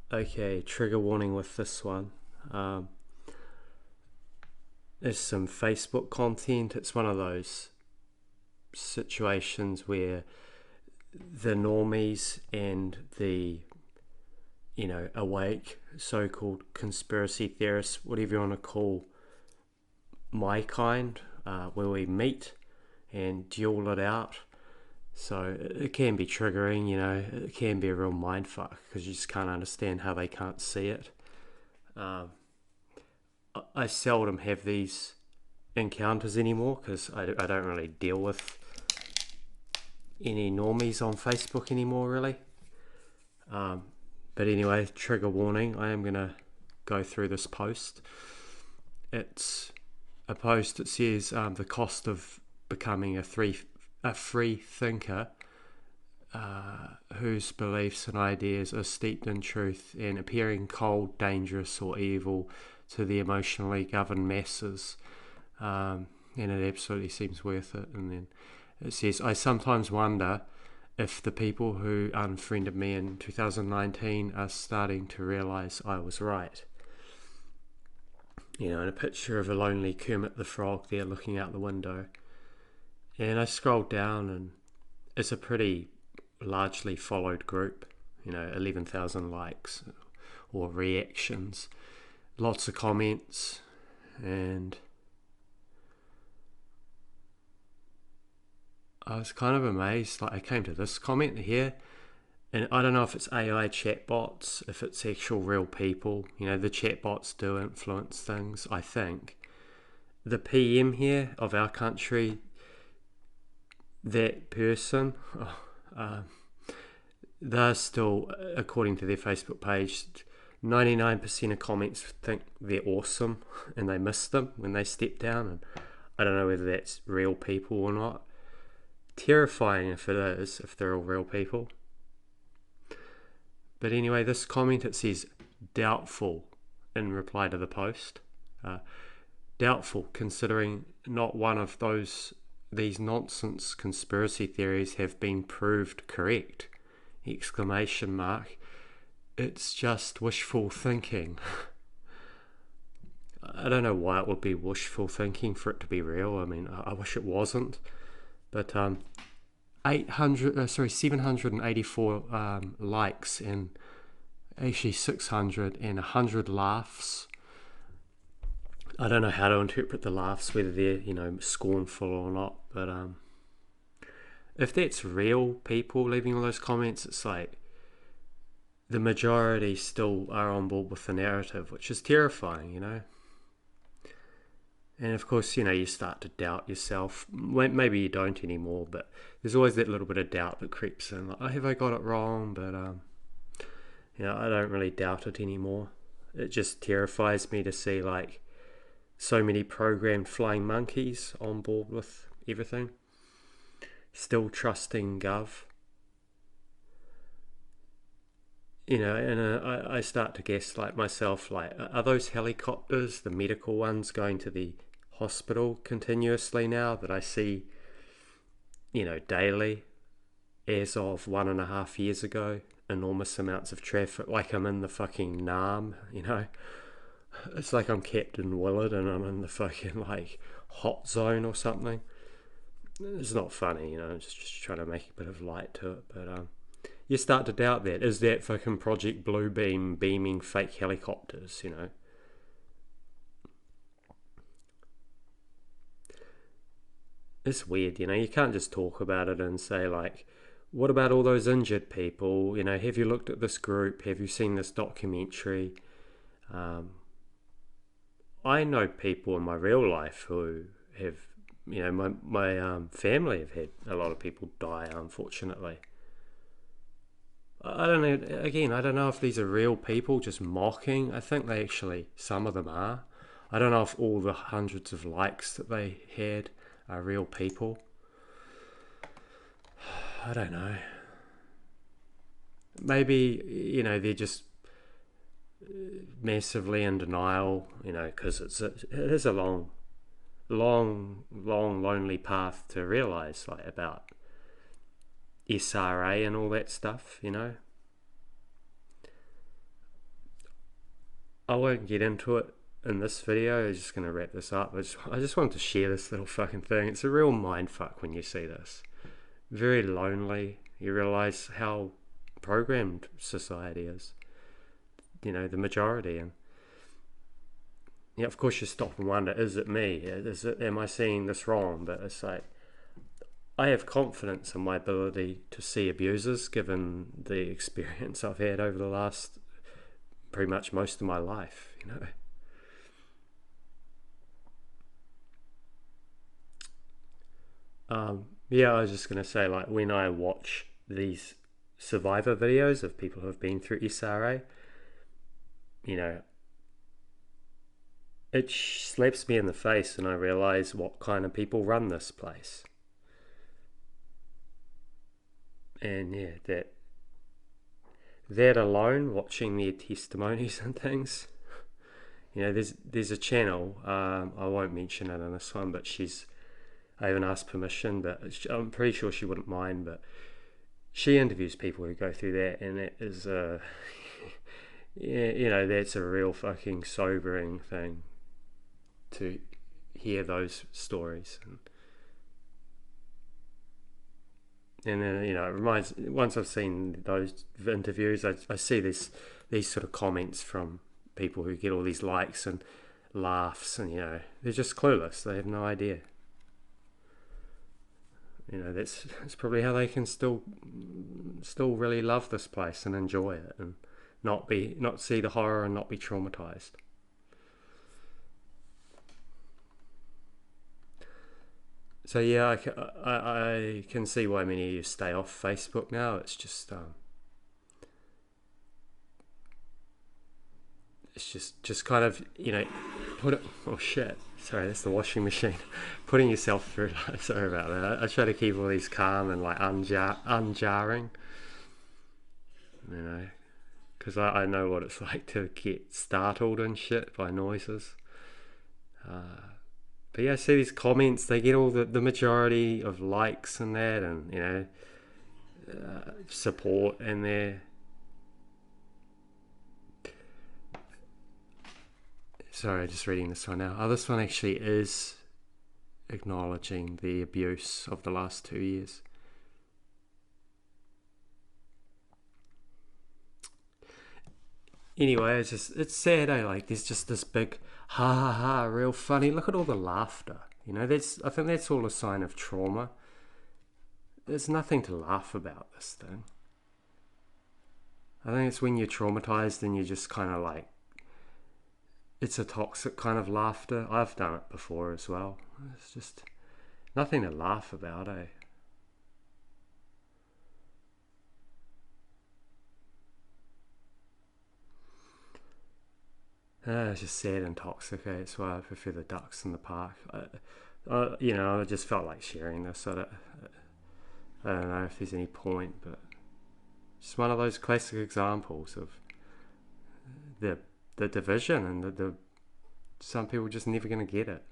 Okay, trigger warning with this one. Um, there's some Facebook content. It's one of those situations where the normies and the awake so-called conspiracy theorists, whatever you want to call my kind, where we meet and duel it out. So it can be triggering, it can be a real mindfuck because you just can't understand how they can't see it. Um, I seldom have these encounters anymore because I don't really deal with any normies on Facebook anymore, really. Um, but anyway, trigger warning, I am going to go through this post. It's a post that says the cost of becoming a free thinker whose beliefs and ideas are steeped in truth and appearing cold, dangerous, or evil to the emotionally governed masses. And it absolutely seems worth it. And then it says, I sometimes wonder if the people who unfriended me in 2019 are starting to realise I was right. And a picture of a lonely Kermit the Frog there looking out the window. And I scrolled down, and it's a pretty largely followed group, 11,000 likes or reactions, lots of comments, and I was kind of amazed. Like, I came to this comment here, and I don't know if it's AI chatbots, if it's actual real people. The chatbots do influence things, I think. The PM here of our country, that person, they're still, according to their Facebook page, 99% of comments think they're awesome and they miss them when they step down. And I don't know whether that's real people or not. Terrifying if it is, if they're all real people. But anyway, this comment, it says doubtful in reply to the post. Doubtful, considering not one of these nonsense conspiracy theories have been proved correct. Exclamation mark. It's just wishful thinking. I don't know why it would be wishful thinking for it to be real. I mean, I wish it wasn't. But 784 likes and actually 600 and 100 laughs. I don't know how to interpret the laughs, whether they're scornful or not. But if that's real people leaving all those comments, it's like the majority still are on board with the narrative, which is terrifying. And of course, you start to doubt yourself. Maybe you don't anymore, but there's always that little bit of doubt that creeps in. Like, oh, have I got it wrong? But I don't really doubt it anymore. It just terrifies me to see like so many programmed flying monkeys on board with everything, still trusting Gov. And I start to guess, like myself, like, are those helicopters, the medical ones, going to the hospital continuously now that I see, daily, as of 1.5 years ago? Enormous amounts of traffic, like I'm in the fucking Nam. It's like I'm Captain Willard and I'm in the fucking, like, hot zone or something. It's not funny, just trying to make a bit of light to it, but you start to doubt that. Is that fucking Project Bluebeam beaming fake helicopters, It's weird, you can't just talk about it and say, like, what about all those injured people? Have you looked at this group? Have you seen this documentary? Um, I know people in my real life who have, my family have had a lot of people die, unfortunately. I don't know. Again, I don't know if these are real people just mocking. I think they actually, some of them are. I don't know if all the hundreds of likes that they had are real people. I don't know. Maybe, they're just massively in denial, because it is a long, long, long, lonely path to realise, like, about SRA and all that stuff. I won't get into it in this video. I'm just going to wrap this up. I just wanted to share this little fucking thing. It's a real mindfuck when you see this. Very lonely. You realise how programmed society is. You know, the majority. And yeah, of course you stop and wonder, is it me? Am I seeing this wrong? But it's like, I have confidence in my ability to see abusers given the experience I've had over the last pretty much most of my life, you know. Yeah, I was just going to say, like, when I watch these survivor videos of people who have been through SRA, you know, it slaps me in the face and I realise what kind of people run this place. And yeah, that alone, watching their testimonies and things, you know, there's a channel, I won't mention it in this one, but I haven't asked permission, but I'm pretty sure she wouldn't mind, but she interviews people who go through that, and it is yeah, you know, that's a real fucking sobering thing to hear those stories. And then, you know, it reminds, once I've seen those interviews, I see these sort of comments from people who get all these likes and laughs, and you know, they're just clueless. They have no idea. You know, that's probably how they can still really love this place and enjoy it, and not see the horror and not be traumatized. So yeah, I can see why many of you stay off Facebook now. It's just kind of, you know, put it. Oh shit! Sorry, that's the washing machine. Putting yourself through. Sorry about that. I try to keep all these calm and like unjarring. You know, because I know what it's like to get startled and shit by noises. But yeah, I see these comments. They get all the majority of likes and that, and you know, support in there. Sorry, just reading this one now. Oh, this one actually is acknowledging the abuse of the last 2 years. Anyway, it's sad, eh? Like there's just this big ha ha ha, real funny. Look at all the laughter. You know, I think that's all a sign of trauma. There's nothing to laugh about this thing. I think it's when you're traumatized and you just kind of like, it's a toxic kind of laughter. I've done it before as well. It's just nothing to laugh about, eh? It's just sad and toxic, eh? That's why I prefer the ducks in the park. You know, I just felt like sharing this. I don't know if there's any point, but just one of those classic examples of the division and the some people just never going to get it.